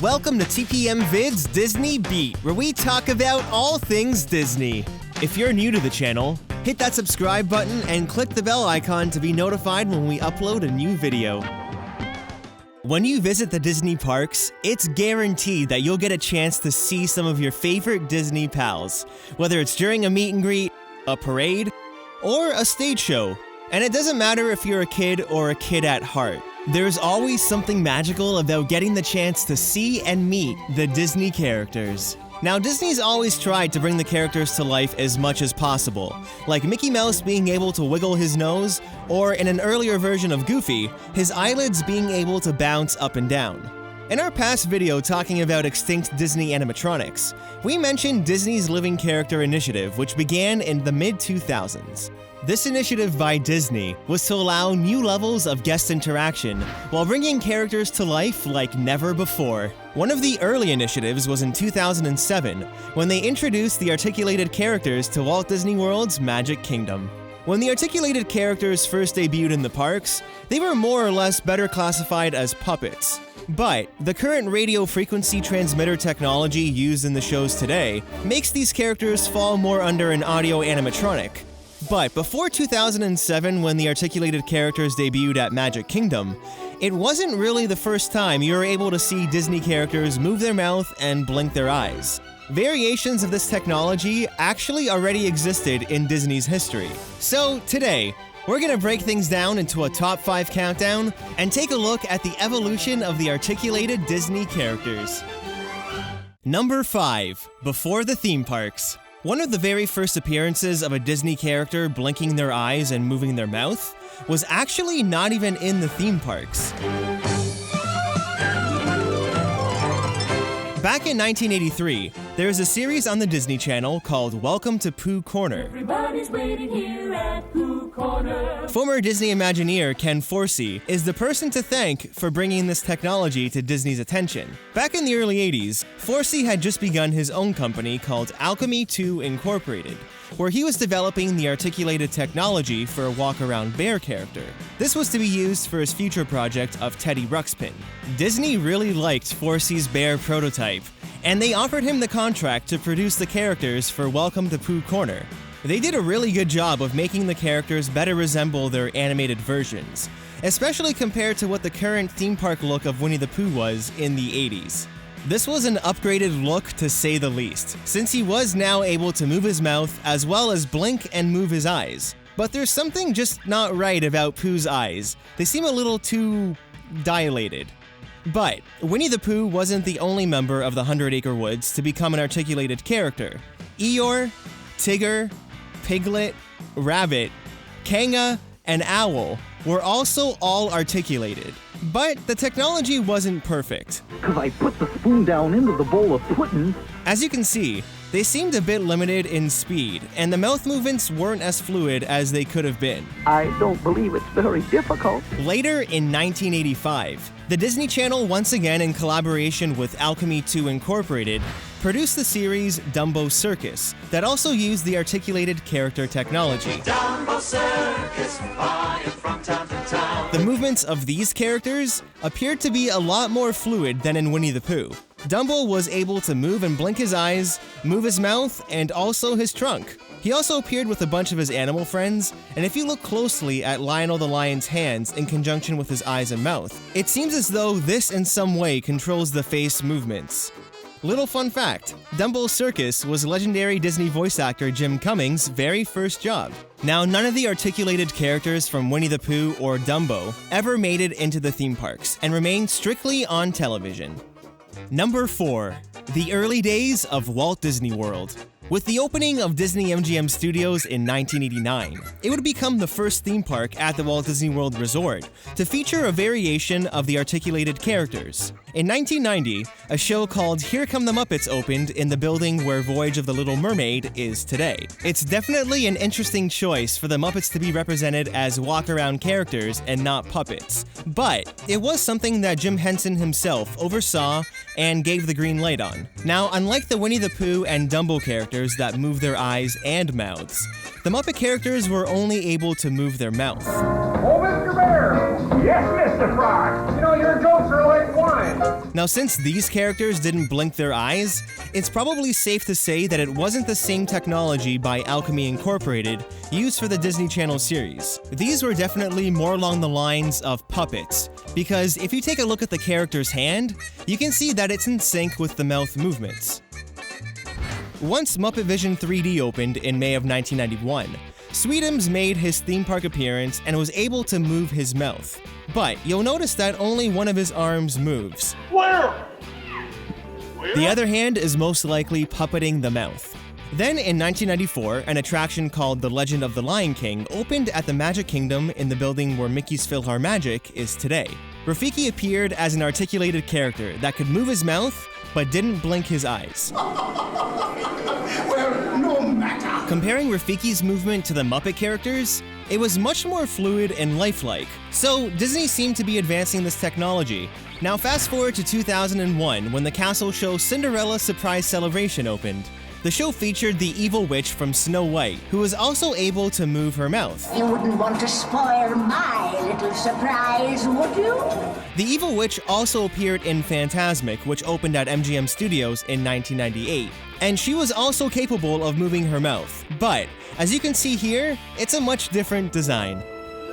Welcome to TPM Vid's Disney Beat, where we talk about all things Disney. If you're new to the channel, hit that subscribe button and click the bell icon to be notified when we upload a new video. When you visit the Disney parks, it's guaranteed that you'll get a chance to see some of your favorite Disney pals, whether it's during a meet and greet, a parade, or a stage show. And it doesn't matter if you're a kid or a kid at heart. There's always something magical about getting the chance to see and meet the Disney characters. Now, Disney's always tried to bring the characters to life as much as possible, like Mickey Mouse being able to wiggle his nose, or in an earlier version of Goofy, his eyelids being able to bounce up and down. In our past video talking about extinct Disney animatronics, we mentioned Disney's Living Character Initiative, which began in the mid-2000s. This initiative by Disney was to allow new levels of guest interaction while bringing characters to life like never before. One of the early initiatives was in 2007, when they introduced the articulated characters to Walt Disney World's Magic Kingdom. When the articulated characters first debuted in the parks, they were more or less better classified as puppets. But the current radio frequency transmitter technology used in the shows today makes these characters fall more under an audio animatronic. But before 2007, when the articulated characters debuted at Magic Kingdom, it wasn't really the first time you were able to see Disney characters move their mouth and blink their eyes. Variations of this technology actually already existed in Disney's history. So today, we're gonna break things down into a top 5 countdown and take a look at the evolution of the articulated Disney characters. Number 5. Before the theme parks. One of the very first appearances of a Disney character blinking their eyes and moving their mouth was actually not even in the theme parks. Back in 1983, there was a series on the Disney Channel called Welcome to Pooh Corner. Everybody's waiting here at Pooh Corner. Former Disney Imagineer Ken Forsey is the person to thank for bringing this technology to Disney's attention. Back in the early 80s, Forsey had just begun his own company called Alchemy 2 Incorporated, where he was developing the articulated technology for a walk-around bear character. This was to be used for his future project of Teddy Ruxpin. Disney really liked Forsey's bear prototype, and they offered him the contract to produce the characters for Welcome to Pooh Corner. They did a really good job of making the characters better resemble their animated versions, especially compared to what the current theme park look of Winnie the Pooh was in the 80s. This was an upgraded look to say the least, since he was now able to move his mouth as well as blink and move his eyes. But there's something just not right about Pooh's eyes. They seem a little too dilated. But Winnie the Pooh wasn't the only member of the 100 Acre Woods to become an articulated character. Eeyore, Tigger, Piglet, Rabbit, Kanga, and Owl were also all articulated. But the technology wasn't perfect. 'Cause I put the spoon down into the bowl of pudding. As you can see, they seemed a bit limited in speed, and the mouth movements weren't as fluid as they could have been. I don't believe it's very difficult. Later in 1985, the Disney Channel, once again in collaboration with Alchemy 2 Incorporated, produced the series Dumbo Circus that also used the articulated character technology. Dumbo Circus, flying from town to town. The movements of these characters appeared to be a lot more fluid than in Winnie the Pooh. Dumbo was able to move and blink his eyes, move his mouth, and also his trunk. He also appeared with a bunch of his animal friends, and if you look closely at Lionel the Lion's hands in conjunction with his eyes and mouth, it seems as though this in some way controls the face movements. Little fun fact, Dumbo Circus was legendary Disney voice actor Jim Cummings' very first job. Now, none of the articulated characters from Winnie the Pooh or Dumbo ever made it into the theme parks and remained strictly on television. Number 4. The early days of Walt Disney World. With the opening of Disney MGM Studios in 1989, it would become the first theme park at the Walt Disney World Resort to feature a variation of the articulated characters. In 1990, a show called Here Come the Muppets opened in the building where Voyage of the Little Mermaid is today. It's definitely an interesting choice for the Muppets to be represented as walk-around characters and not puppets. But it was something that Jim Henson himself oversaw and gave the green light on. Now, unlike the Winnie the Pooh and Dumbo characters that move their eyes and mouths, the Muppet characters were only able to move their mouth. Oh, Mr. Bear, Yes, Mr. Frog. You know, your jokes are like wine. Now, since these characters didn't blink their eyes, it's probably safe to say that it wasn't the same technology by Alchemy Incorporated used for the Disney Channel series. These were definitely more along the lines of puppets, because if you take a look at the character's hand, you can see that it's in sync with the mouth movements. Once Muppet Vision 3D opened in May of 1991, Sweetums made his theme park appearance and was able to move his mouth. But you'll notice that only one of his arms moves. Where? The other hand is most likely puppeting the mouth. Then in 1994, an attraction called The Legend of the Lion King opened at the Magic Kingdom in the building where Mickey's PhilharMagic is today. Rafiki appeared as an articulated character that could move his mouth but didn't blink his eyes. Well, no matter. Comparing Rafiki's movement to the Muppet characters, it was much more fluid and lifelike, so Disney seemed to be advancing this technology. Now fast forward to 2001 when the castle show Cinderella Surprise Celebration opened. The show featured the evil witch from Snow White, who was also able to move her mouth. You wouldn't want to spoil my little surprise, would you? The evil witch also appeared in Fantasmic, which opened at MGM Studios in 1998, and she was also capable of moving her mouth. But, as you can see here, it's a much different design.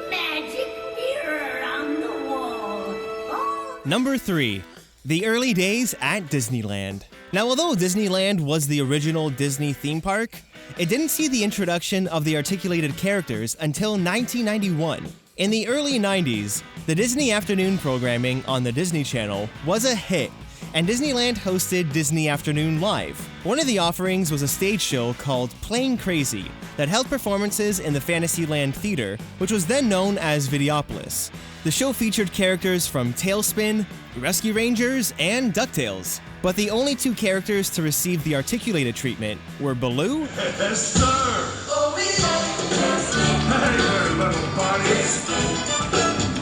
Magic mirror on the wall. Oh. Number 3. The early days at Disneyland. Now, although Disneyland was the original Disney theme park, it didn't see the introduction of the articulated characters until 1991. In the early 90s, the Disney afternoon programming on the Disney Channel was a hit, and Disneyland hosted Disney Afternoon Live. One of the offerings was a stage show called Plain Crazy that held performances in the Fantasyland Theater, which was then known as Videopolis. The show featured characters from Tailspin, Rescue Rangers, and DuckTales. But the only two characters to receive the articulated treatment were Baloo Yes, sir. Oh, hey there, little buddies.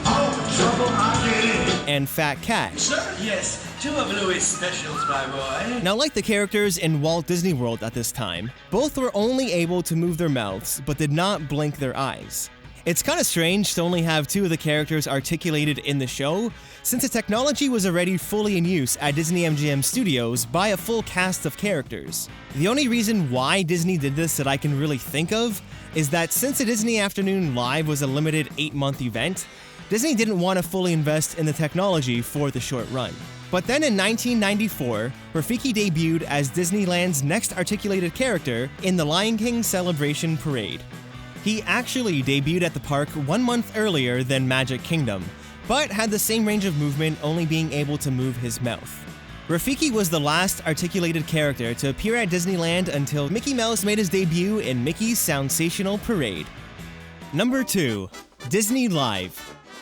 Oh, trouble I get in. and Fat Cat. Sir, yes. Two of Louis' specials, my boy. Now, like the characters in Walt Disney World at this time, both were only able to move their mouths but did not blink their eyes. It's kind of strange to only have two of the characters articulated in the show, since the technology was already fully in use at Disney MGM Studios by a full cast of characters. The only reason why Disney did this that I can really think of is that since the Disney Afternoon Live was a limited 8-month event, Disney didn't want to fully invest in the technology for the short run. But then in 1994, Rafiki debuted as Disneyland's next articulated character in the Lion King Celebration Parade. He actually debuted at the park 1 month earlier than Magic Kingdom, but had the same range of movement, only being able to move his mouth. Rafiki was the last articulated character to appear at Disneyland until Mickey Mouse made his debut in Mickey's Soundsational Parade. Number 2. Disney Live.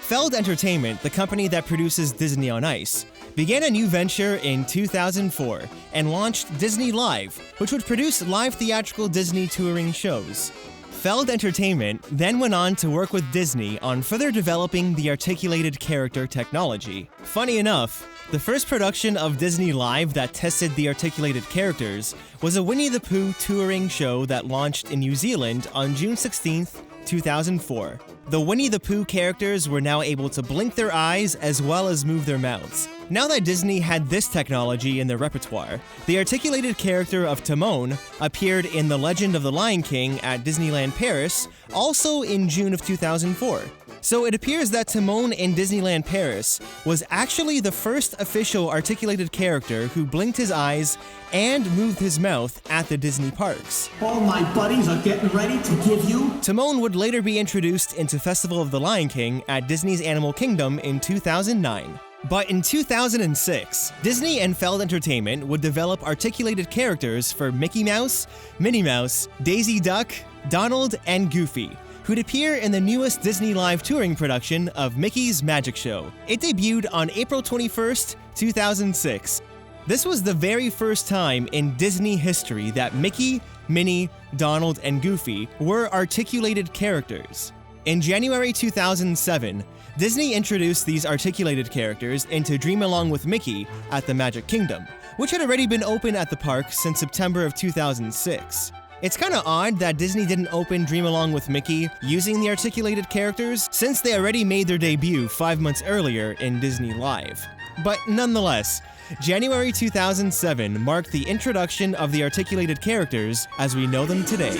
Feld Entertainment, the company that produces Disney on Ice, began a new venture in 2004 and launched Disney Live, which would produce live theatrical Disney touring shows. Feld Entertainment then went on to work with Disney on further developing the articulated character technology. Funny enough, the first production of Disney Live that tested the articulated characters was a Winnie the Pooh touring show that launched in New Zealand on June 16th, 2004. The Winnie the Pooh characters were now able to blink their eyes as well as move their mouths. Now that Disney had this technology in their repertoire, the articulated character of Timon appeared in The Legend of the Lion King at Disneyland Paris, also in June of 2004. So it appears that Timon in Disneyland Paris was actually the first official articulated character who blinked his eyes and moved his mouth at the Disney parks. All my buddies are getting ready to give you... Timon would later be introduced into Festival of the Lion King at Disney's Animal Kingdom in 2009. But in 2006, Disney and Feld Entertainment would develop articulated characters for Mickey Mouse, Minnie Mouse, Daisy Duck, Donald, and Goofy, who'd appear in the newest Disney Live touring production of Mickey's Magic Show. It debuted on April 21st, 2006. This was the very first time in Disney history that Mickey, Minnie, Donald, and Goofy were articulated characters. In January 2007, Disney introduced these articulated characters into Dream Along with Mickey at the Magic Kingdom, which had already been open at the park since September of 2006. It's kinda odd that Disney didn't open Dream Along with Mickey using the articulated characters, since they already made their debut 5 months earlier in Disney Live. But nonetheless, January 2007 marked the introduction of the articulated characters as we know them today.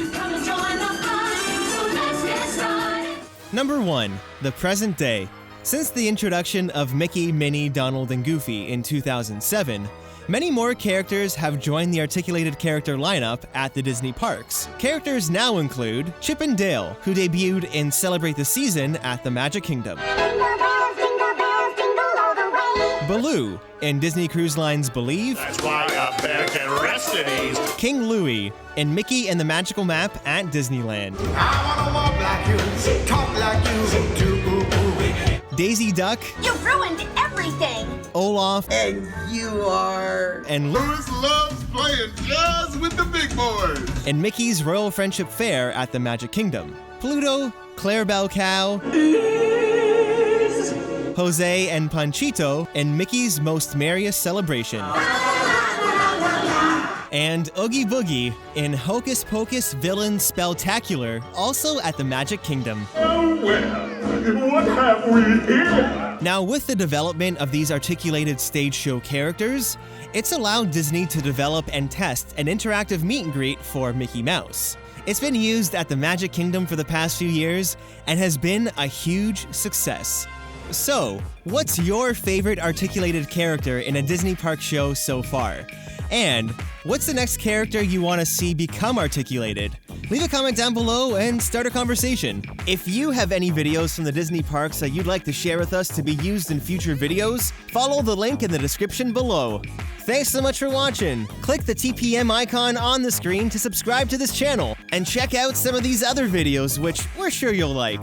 Number 1. The present day. Since the introduction of Mickey, Minnie, Donald, and Goofy in 2007, many more characters have joined the articulated character lineup at the Disney parks. Characters now include Chip and Dale, who debuted in Celebrate the Season at the Magic Kingdom. Baloo in Disney Cruise Line's Believe. That's why I better get rested easy. King Louie in Mickey and the Magical Map at Disneyland. I wanna walk like you, talk like you do. Daisy Duck. You ruined everything! Olaf. And you are... And Louis loves playing jazz with the big boys. and Mickey's Royal Friendship Fair at the Magic Kingdom. Pluto, Clarabelle Cow, Jose and Panchito in Mickey's Most Merriest Celebration. And Oogie Boogie in Hocus Pocus Villain Spelltacular, also at the Magic Kingdom. Oh well, what have we here? Now, with the development of these articulated stage show characters, it's allowed Disney to develop and test an interactive meet and greet for Mickey Mouse. It's been used at the Magic Kingdom for the past few years and has been a huge success. So, what's your favorite articulated character in a Disney park show so far? And what's the next character you want to see become articulated? Leave a comment down below and start a conversation. If you have any videos from the Disney parks that you'd like to share with us to be used in future videos, follow the link in the description below. Thanks so much for watching. Click the TPM icon on the screen to subscribe to this channel and check out some of these other videos which we're sure you'll like.